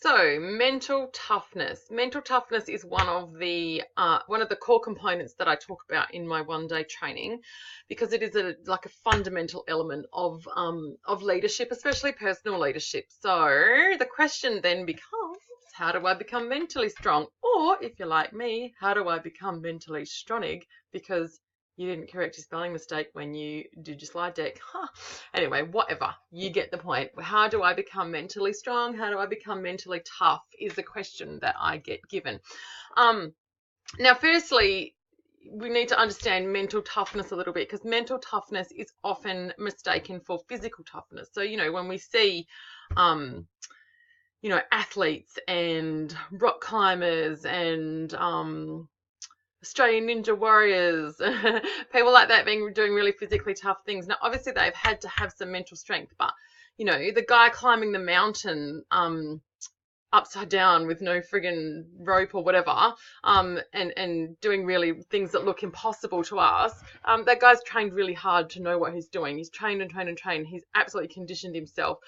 So, mental toughness. Mental toughness is one of the core components that I talk about in my one-day training, because it is like a fundamental element of leadership, especially personal leadership. So the question then becomes, how do I become mentally strong? Or if you're like me, how do I become mentally stronig? Because you didn't correct your spelling mistake when you did your slide deck. Huh. Anyway, whatever. You get the point. How do I become mentally strong? How do I become mentally tough is the question that I get given. Now, firstly, we need to understand mental toughness a little bit, because mental toughness is often mistaken for physical toughness. So, when we see athletes and rock climbers and Australian Ninja Warriors, people like that doing really physically tough things. Now, obviously, they've had to have some mental strength, but the guy climbing the mountain upside down with no friggin' rope or whatever, and doing really things that look impossible to us, that guy's trained really hard to know what he's doing. He's trained and trained and trained. He's absolutely conditioned himself.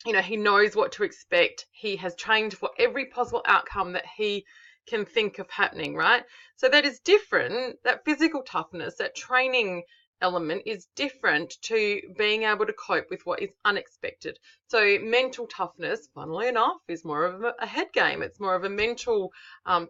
He knows what to expect. He has trained for every possible outcome that he can think of happening, right? So that is different. That physical toughness, that training element is different to being able to cope with what is unexpected. So mental toughness, funnily enough, is more of a head game. It's more of a mental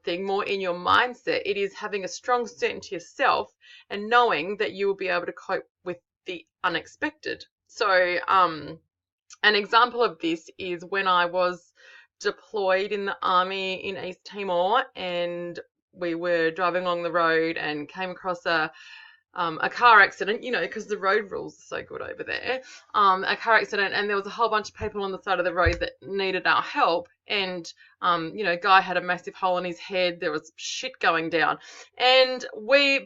thing, more in your mindset. It is having a strong certainty of self and knowing that you will be able to cope with the unexpected. So an example of this is when I was deployed in the army in East Timor, and we were driving along the road and came across a car accident, because the road rules are so good over there, a car accident, and there was a whole bunch of people on the side of the road that needed our help. And, guy had a massive hole in his head. There was shit going down. And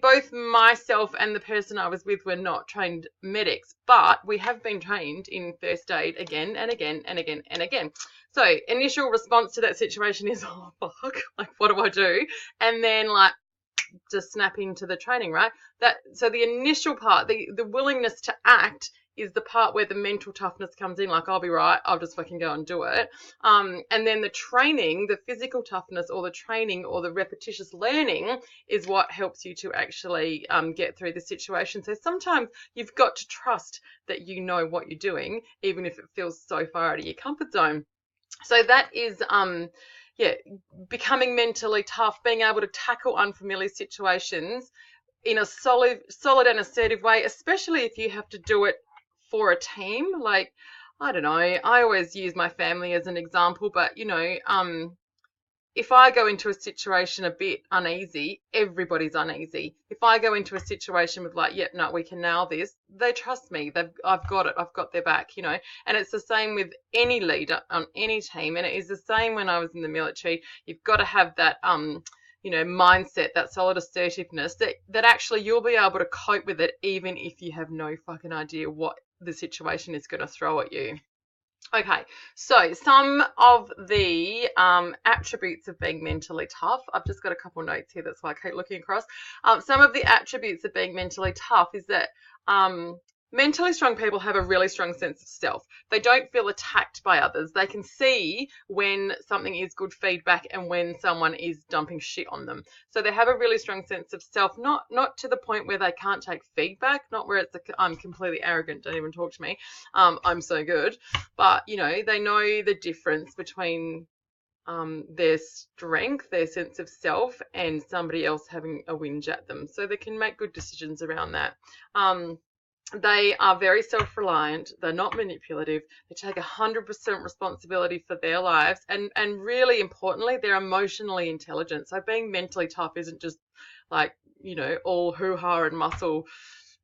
both myself and the person I was with, were not trained medics, but we have been trained in first aid again and again and again and again. So initial response to that situation is, oh, fuck, like, what do I do? And then, like, just snap into the training, right? So the initial part, the willingness to act, is the part where the mental toughness comes in. Like, I'll be right, I'll just fucking go and do it. And then the training, the physical toughness, or the training, or the repetitious learning, is what helps you to actually get through the situation. So sometimes you've got to trust that you know what you're doing, even if it feels so far out of your comfort zone. So that is becoming mentally tough, being able to tackle unfamiliar situations in a solid and assertive way, especially if you have to do it for a team. Like, I don't know, I always use my family as an example, but if I go into a situation a bit uneasy, everybody's uneasy. If I go into a situation with like, yep, no, we can nail this, they trust me. I've got it. I've got their back, And it's the same with any leader on any team. And it is the same when I was in the military. You've got to have that, mindset, that solid assertiveness that actually you'll be able to cope with it, even if you have no fucking idea what the situation is going to throw at you. Okay, so some of the attributes of being mentally tough. I've just got a couple notes here, that's why I keep looking across. Some of the attributes of being mentally tough is that mentally strong people have a really strong sense of self. They don't feel attacked by others. They can see when something is good feedback and when someone is dumping shit on them. So they have a really strong sense of self, not to the point where they can't take feedback, not where it's I'm completely arrogant, don't even talk to me, I'm so good. But, they know the difference between their strength, their sense of self, and somebody else having a whinge at them. So they can make good decisions around that. They are very self-reliant. They're not manipulative. They take 100% responsibility for their lives. And really importantly, they're emotionally intelligent. So being mentally tough isn't just like, all hoo-ha and muscle,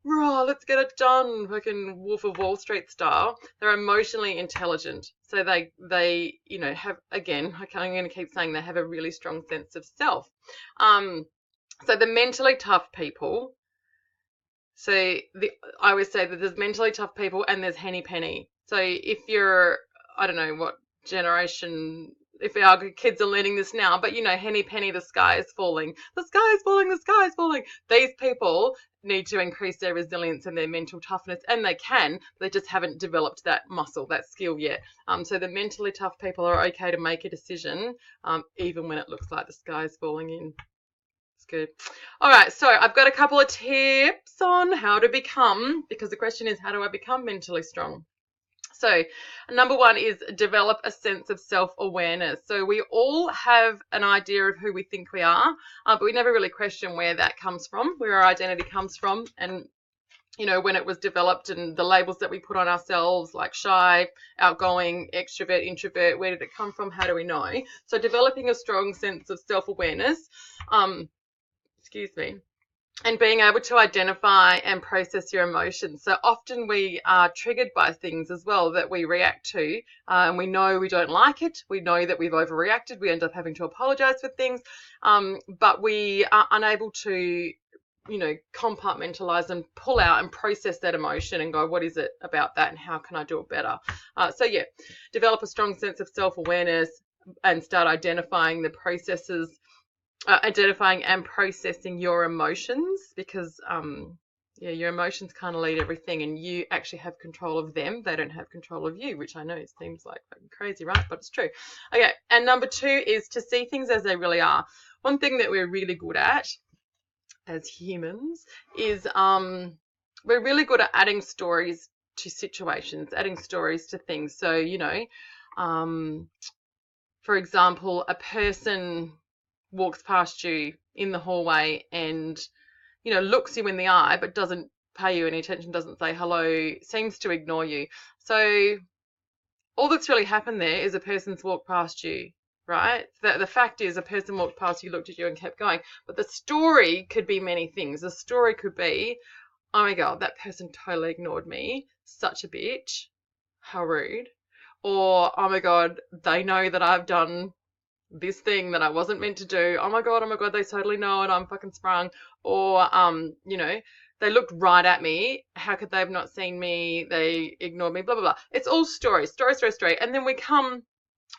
raw, let's get it done, fucking Wolf of Wall Street style. They're emotionally intelligent. So they have, again, I'm going to keep saying they have a really strong sense of self. So the mentally tough people, so I always say that there's mentally tough people and there's henny penny. So if you're, I don't know what generation, if our kids are learning this now, but henny penny, the sky is falling. The sky is falling, the sky is falling. These people need to increase their resilience and their mental toughness, and they can, they just haven't developed that muscle, that skill yet. So the mentally tough people are okay to make a decision, even when it looks like the sky is falling in. It's good. All right, so I've got a couple of tips on how to become, because the question is, how do I become mentally strong? So number one is develop a sense of self-awareness. So we all have an idea of who we think we are, but we never really question where that comes from, where our identity comes from, and when it was developed, and the labels that we put on ourselves, like shy, outgoing, extrovert, introvert, where did it come from? How do we know? So developing a strong sense of self-awareness, and being able to identify and process your emotions. So often we are triggered by things as well that we react to, and we know we don't like it. We know that we've overreacted. We end up having to apologize for things, but we are unable to compartmentalize and pull out and process that emotion and go, what is it about that and how can I do it better? So yeah, develop a strong sense of self-awareness and start identifying the processes, identifying and processing your emotions, because your emotions kind of lead everything, and you actually have control of them. They don't have control of you, which I know it seems like fucking crazy, right? But it's true. Okay, and number two is to see things as they really are. One thing that we're really good at as humans is we're really good at adding stories to situations, adding stories to things. So, for example, a person walks past you in the hallway and, looks you in the eye but doesn't pay you any attention, doesn't say hello, seems to ignore you. So all that's really happened there is a person's walked past you, right? The fact is a person walked past you, looked at you and kept going. But the story could be many things. The story could be, oh my God, that person totally ignored me. Such a bitch. How rude. Or, oh my God, they know that I've done this thing that I wasn't meant to do. Oh my God, they totally know it. I'm fucking sprung. Or, they looked right at me. How could they have not seen me? They ignored me, blah, blah, blah. It's all story. And then we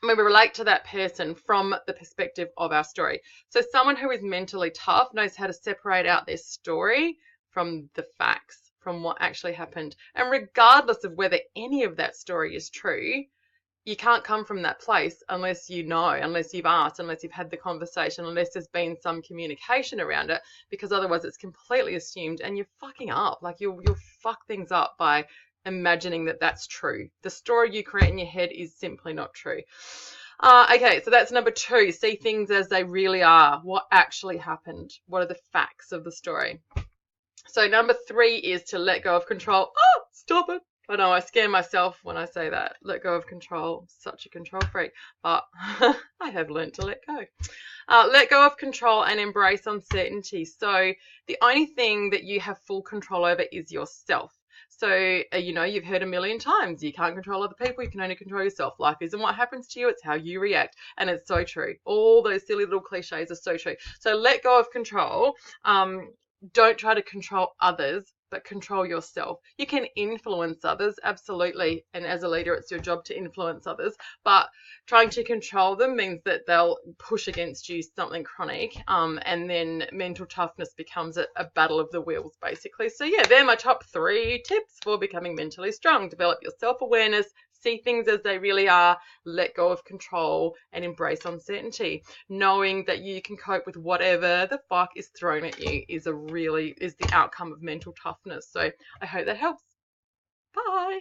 relate to that person from the perspective of our story. So someone who is mentally tough knows how to separate out their story from the facts, from what actually happened. And regardless of whether any of that story is true, you can't come from that place unless you know, unless you've asked, unless you've had the conversation, unless there's been some communication around it, because otherwise it's completely assumed and you're fucking up. Like you'll fuck things up by imagining that that's true. The story you create in your head is simply not true. Okay, so that's number two. See things as they really are. What actually happened? What are the facts of the story? So number three is to let go of control. Oh, stop it. I know I scare myself when I say that. Let go of control. Such a control freak. But I have learned to let go. Let go of control and embrace uncertainty. So the only thing that you have full control over is yourself. So, you've heard a million times, you can't control other people, you can only control yourself. Life isn't what happens to you, it's how you react. And it's so true. All those silly little cliches are so true. So let go of control. Don't try to control others, but control yourself. You can influence others, absolutely. And as a leader, it's your job to influence others. But trying to control them means that they'll push against you something chronic. And then mental toughness becomes a battle of the wills, basically. So yeah, they're my top 3 tips for becoming mentally strong. Develop your self-awareness, see things as they really are, let go of control, and embrace uncertainty. Knowing that you can cope with whatever the fuck is thrown at you is the outcome of mental toughness. So I hope that helps. Bye.